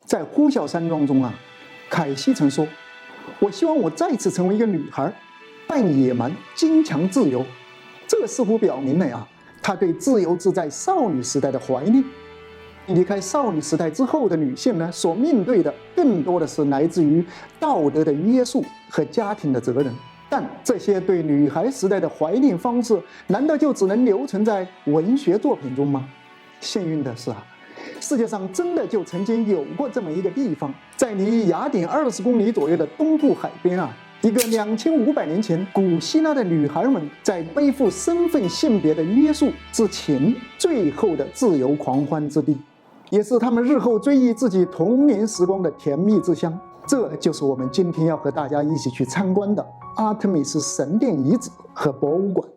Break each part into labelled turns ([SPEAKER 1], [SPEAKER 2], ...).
[SPEAKER 1] 在《呼啸山庄》中啊，凯西曾说：“我希望我再次成为一个女孩，扮野蛮、坚强、自由。”这似乎表明了她对自由自在少女时代的怀念。离开少女时代之后的女性呢，所面对的更多的是来自于道德的约束和家庭的责任。但这些对女孩时代的怀念方式，难道就只能留存在文学作品中吗？幸运的是世界上真的就曾经有过这么一个地方，在离雅典20公里左右的东部海边一个2500年前古希腊的女孩们在背负身份性别的约束之前最后的自由狂欢之地，也是他们日后追忆自己童年时光的甜蜜之乡。这就是我们今天要和大家一起去参观的阿特米斯神殿遗址和博物馆。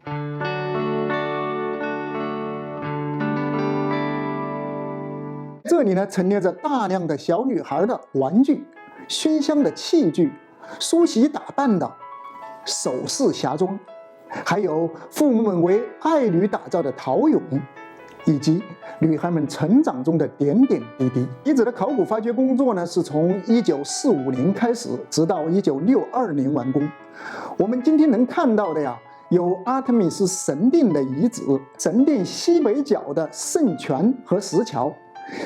[SPEAKER 1] 这里呢，陈列着大量的小女孩的玩具、熏香的器具、梳洗打扮的首饰匣装，还有父母们为爱女打造的陶俑，以及女孩们成长中的点点滴滴。遗址的考古发掘工作呢，是从1945年开始，直到1962年完工。我们今天能看到的有阿特米斯神殿的遗址、神殿西北角的圣泉和石桥、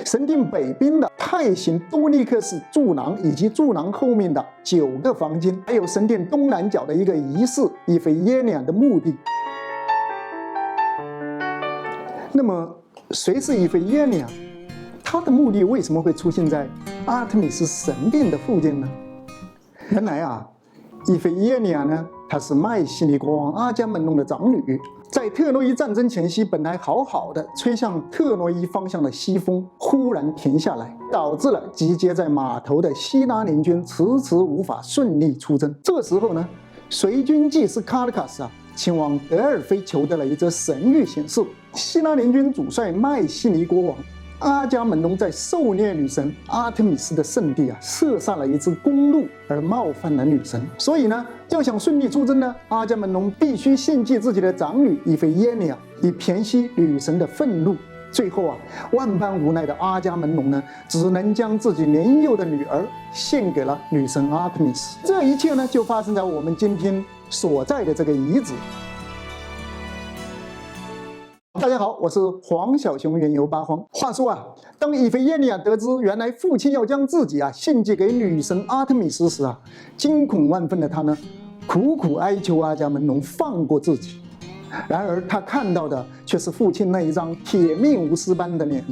[SPEAKER 1] 神殿北边的派形多尼克式柱廊以及柱廊后面的9个房间，还有神殿东南角的一个仪式伊菲耶尼亚的墓地。那么谁是伊菲耶尼亚？她的墓地为什么会出现在阿特米斯神殿的附近呢？原来伊菲耶尼亚呢，她是迈锡尼国王阿伽门农的长女。在特洛伊战争前夕，本来好好的吹向特洛伊方向的西风忽然停下来，导致了集结在码头的希腊联军迟迟无法顺利出征。这时候呢，随军祭司卡尔卡斯前往德尔菲求得了一则神谕，显示希腊联军主帅迈锡尼国王阿伽门农在狩猎女神阿特米斯的圣地射杀了一只公鹿，而冒犯了女神。所以呢，要想顺利出征呢，阿伽门农必须献祭自己的长女伊菲耶尼亚，以平息女神的愤怒。最后万般无奈的阿伽门农呢，只能将自己年幼的女儿献给了女神阿特米斯。这一切呢，就发生在我们今天所在的这个遗址。大家好，我是黄小熊，原由八荒。话说当伊菲耶尼亚得知原来父亲要将自己献祭给女神阿特米斯时惊恐万分的他呢，苦苦哀求阿伽门农放过自己。然而他看到的却是父亲那一张铁面无私般的脸。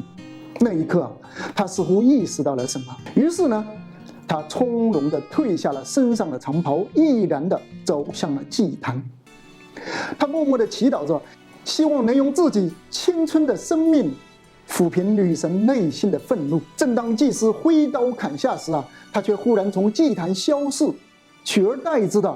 [SPEAKER 1] 那一刻他似乎意识到了什么，于是呢，他从容地褪下了身上的长袍，毅然地走向了祭坛。他默默地祈祷着，希望能用自己青春的生命抚平女神内心的愤怒。正当祭司挥刀砍下时他却忽然从祭坛消逝，取而代之的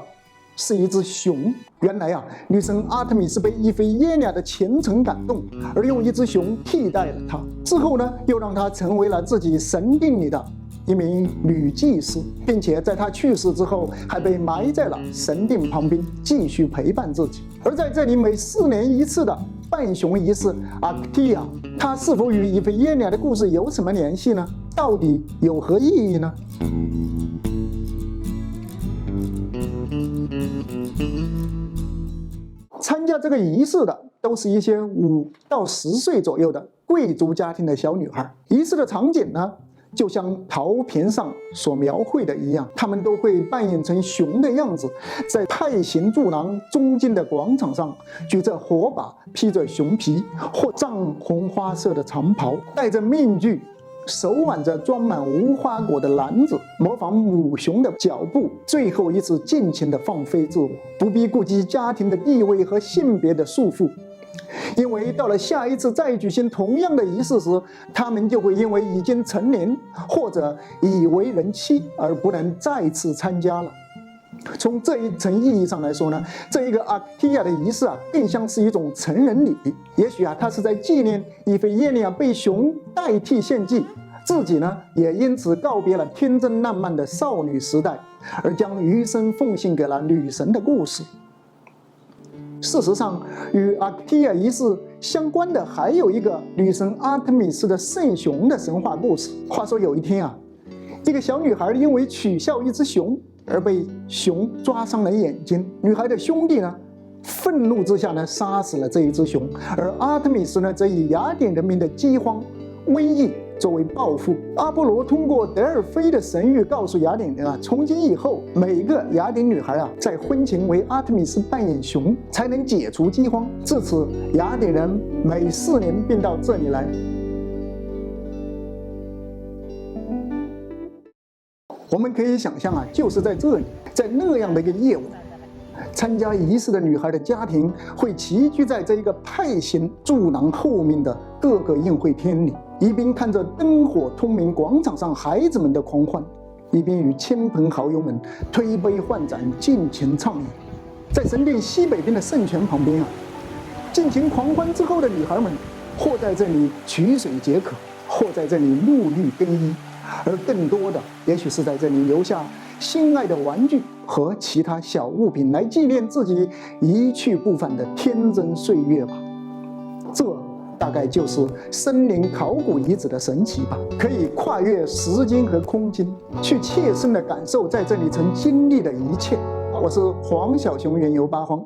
[SPEAKER 1] 是一只熊。原来女神阿特米斯被伊菲耶尼亚的虔诚感动，而用一只熊替代了她。之后呢，又让她成为了自己神殿里的一名女祭司，并且在她去世之后，还被埋在了神殿旁边，继续陪伴自己。而在这里每4年一次的扮熊仪式阿克提亚，它是否与伊菲耶尼亚的故事有什么联系呢？到底有何意义呢？参加这个仪式的都是一些5到10岁左右的贵族家庭的小女孩。仪式的场景呢，就像陶片上所描绘的一样，他们都会扮演成熊的样子，在派形柱廊中间的广场上，举着火把，披着熊皮或藏红花色的长袍，戴着面具，手挽着装满无花果的篮子，模仿母熊的脚步，最后一次尽情地放飞自我，不必顾及家庭的地位和性别的束缚。因为到了下一次再举行同样的仪式时，他们就会因为已经成年或者已为人妻而不能再次参加了。从这一层意义上来说呢，这一个阿克提亚的仪式更像是一种成人礼。也许它是在纪念伊菲耶尼亚被熊代替献祭，自己呢也因此告别了天真烂漫的少女时代，而将余生奉献给了女神的故事。事实上，与阿克提亚仪式相关的还有一个女神阿特米斯的圣熊的神话故事。话说有一天一个小女孩因为取笑一只熊而被熊抓伤了眼睛，女孩的兄弟呢，愤怒之下呢，杀死了这一只熊，而阿特米斯呢，则以雅典人民的饥荒、瘟疫作为报复。阿波罗通过德尔菲的神谕告诉雅典人啊，从今以后，每个雅典女孩啊，在婚前为阿特米斯扮演熊，才能解除饥荒。自此，雅典人每4年便到这里来。我们可以想象啊，就是在这里，在那样的一个夜晚，参加仪式的女孩的家庭会齐聚在这一个派行柱廊后面的各个宴会厅里，一边看着灯火通明广场上孩子们的狂欢，一边与亲朋好友们推杯换盏，尽情畅饮。在神殿西北边的圣泉旁边啊，尽情狂欢之后的女孩们，或在这里取水解渴，或在这里沐浴更衣，而更多的也许是在这里留下心爱的玩具和其他小物品，来纪念自己一去不返的天真岁月吧。这大概就是森林考古遗址的神奇吧，可以跨越时间和空间，去切身的感受在这里曾经历的一切。我是黄小熊，原由八荒。